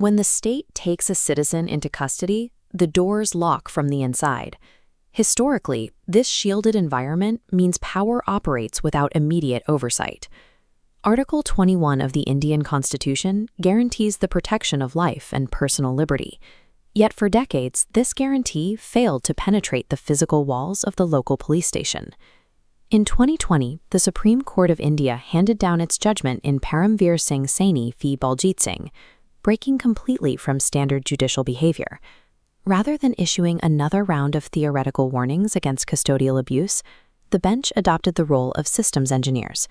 When the state takes a citizen into custody, the doors lock from the inside. Historically, this shielded environment means power operates without immediate oversight. Article 21 of the Indian Constitution guarantees the protection of life and personal liberty. Yet for decades, this guarantee failed to penetrate the physical walls of the local police station. In 2020, the Supreme Court of India handed down its judgment in Paramveer Singh Saini v. Baljit Singh, breaking completely from standard judicial behavior. Rather than issuing another round of theoretical warnings against custodial abuse, the bench adopted the role of systems engineers.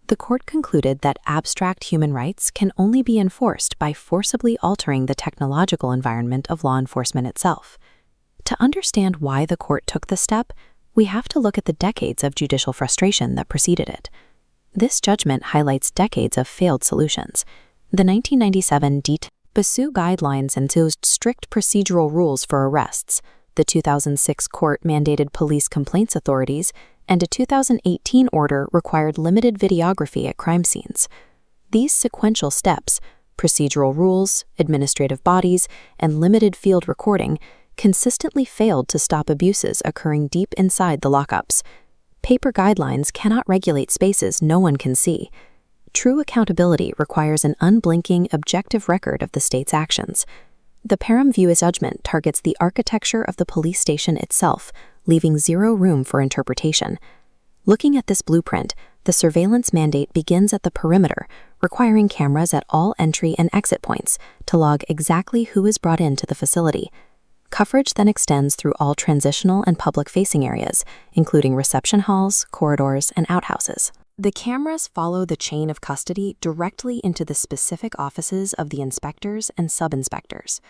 The court concluded that abstract human rights can only be enforced by forcibly altering the technological environment of law enforcement itself. To understand why the court took the step, we have to look at the decades of judicial frustration that preceded it. This judgment highlights decades of failed solutions. The 1997 BASU guidelines imposed strict procedural rules for arrests. The 2006 court-mandated police complaints authorities, and a 2018 order required limited videography at crime scenes. These sequential steps, procedural rules, administrative bodies, and limited field recording, consistently failed to stop abuses occurring deep inside the lockups. Paper guidelines cannot regulate spaces no one can see. True accountability requires an unblinking, objective record of the state's actions. The Paramveer judgment targets the architecture of the police station itself, leaving zero room for interpretation. Looking at this blueprint, the surveillance mandate begins at the perimeter, requiring cameras at all entry and exit points to log exactly who is brought into the facility. Coverage then extends through all transitional and public-facing areas, including reception halls, corridors, and outhouses. The cameras follow the chain of custody directly into the specific offices of the inspectors and sub-inspectors.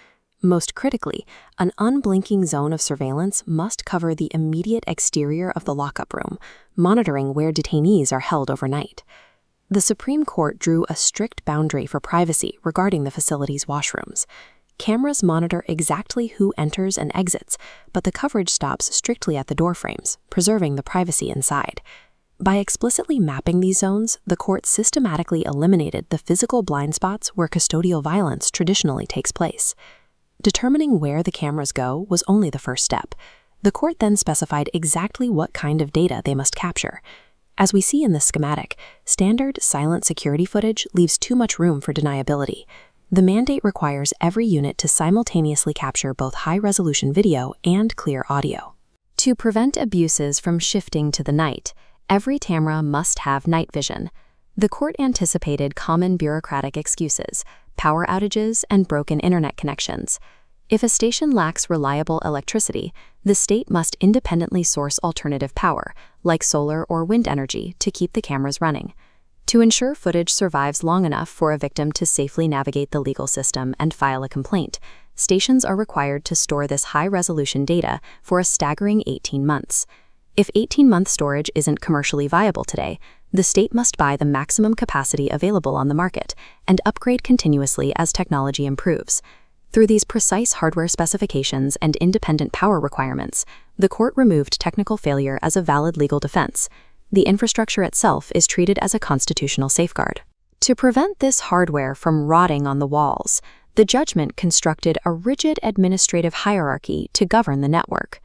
Most critically, an unblinking zone of surveillance must cover the immediate exterior of the lockup room, monitoring where detainees are held overnight. The Supreme Court drew a strict boundary for privacy regarding the facility's washrooms. Cameras monitor exactly who enters and exits, but the coverage stops strictly at the doorframes, preserving the privacy inside. By explicitly mapping these zones, the court systematically eliminated the physical blind spots where custodial violence traditionally takes place. Determining where the cameras go was only the first step. The court then specified exactly what kind of data they must capture. As we see in the schematic, standard silent security footage leaves too much room for deniability. The mandate requires every unit to simultaneously capture both high-resolution video and clear audio. To prevent abuses from shifting to the night, every camera must have night vision. The court anticipated common bureaucratic excuses, power outages, and broken internet connections. If a station lacks reliable electricity, the state must independently source alternative power, like solar or wind energy, to keep the cameras running. To ensure footage survives long enough for a victim to safely navigate the legal system and file a complaint, stations are required to store this high-resolution data for a staggering 18 months. If 18-month storage isn't commercially viable today, the state must buy the maximum capacity available on the market and upgrade continuously as technology improves. Through these precise hardware specifications and independent power requirements, the court removed technical failure as a valid legal defense. The infrastructure itself is treated as a constitutional safeguard. To prevent this hardware from rotting on the walls, the judgment constructed a rigid administrative hierarchy to govern the network.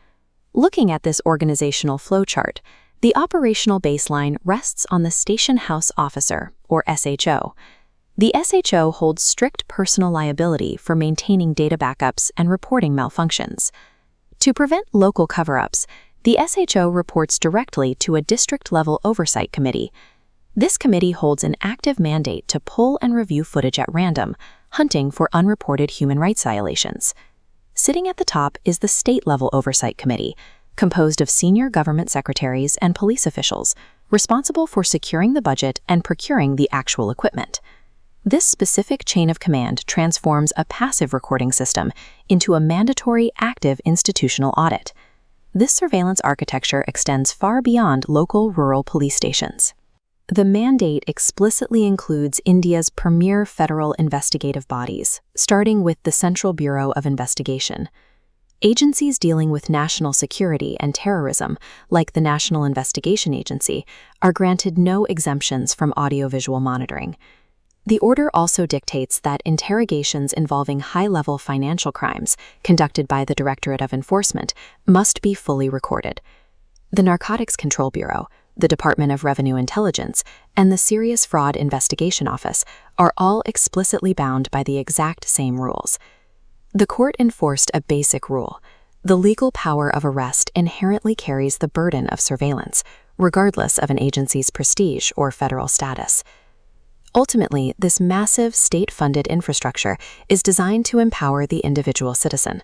Looking at this organizational flowchart, the operational baseline rests on the Station House Officer, or SHO. The SHO holds strict personal liability for maintaining data backups and reporting malfunctions. To prevent local cover-ups, the SHO reports directly to a district-level oversight committee. This committee holds an active mandate to pull and review footage at random, hunting for unreported human rights violations. Sitting at the top is the state-level oversight committee, composed of senior government secretaries and police officials, responsible for securing the budget and procuring the actual equipment. This specific chain of command transforms a passive recording system into a mandatory active institutional audit. This surveillance architecture extends far beyond local rural police stations. The mandate explicitly includes India's premier federal investigative bodies, starting with the Central Bureau of Investigation. Agencies dealing with national security and terrorism, like the National Investigation Agency, are granted no exemptions from audiovisual monitoring. The order also dictates that interrogations involving high-level financial crimes conducted by the Directorate of Enforcement must be fully recorded. The Narcotics Control Bureau, the Department of Revenue Intelligence, and the Serious Fraud Investigation Office are all explicitly bound by the exact same rules. The court enforced a basic rule: the legal power of arrest inherently carries the burden of surveillance, regardless of an agency's prestige or federal status. Ultimately, this massive state-funded infrastructure is designed to empower the individual citizen.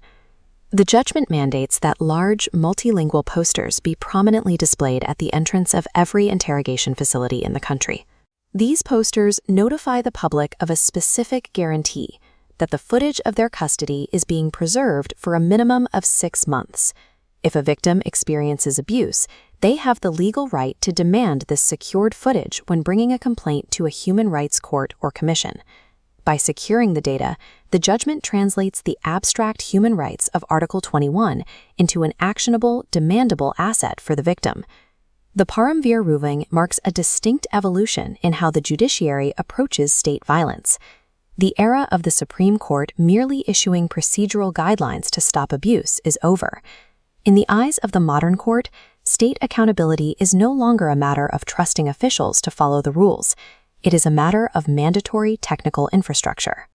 The judgment mandates that large, multilingual posters be prominently displayed at the entrance of every interrogation facility in the country. These posters notify the public of a specific guarantee that the footage of their custody is being preserved for a minimum of 6 months. If a victim experiences abuse, they have the legal right to demand this secured footage when bringing a complaint to a human rights court or commission. By securing the data, the judgment translates the abstract human rights of Article 21 into an actionable, demandable asset for the victim. The Paramveer ruling marks a distinct evolution in how the judiciary approaches state violence. The era of the Supreme Court merely issuing procedural guidelines to stop abuse is over. In the eyes of the modern court, state accountability is no longer a matter of trusting officials to follow the rules. It is a matter of mandatory technical infrastructure.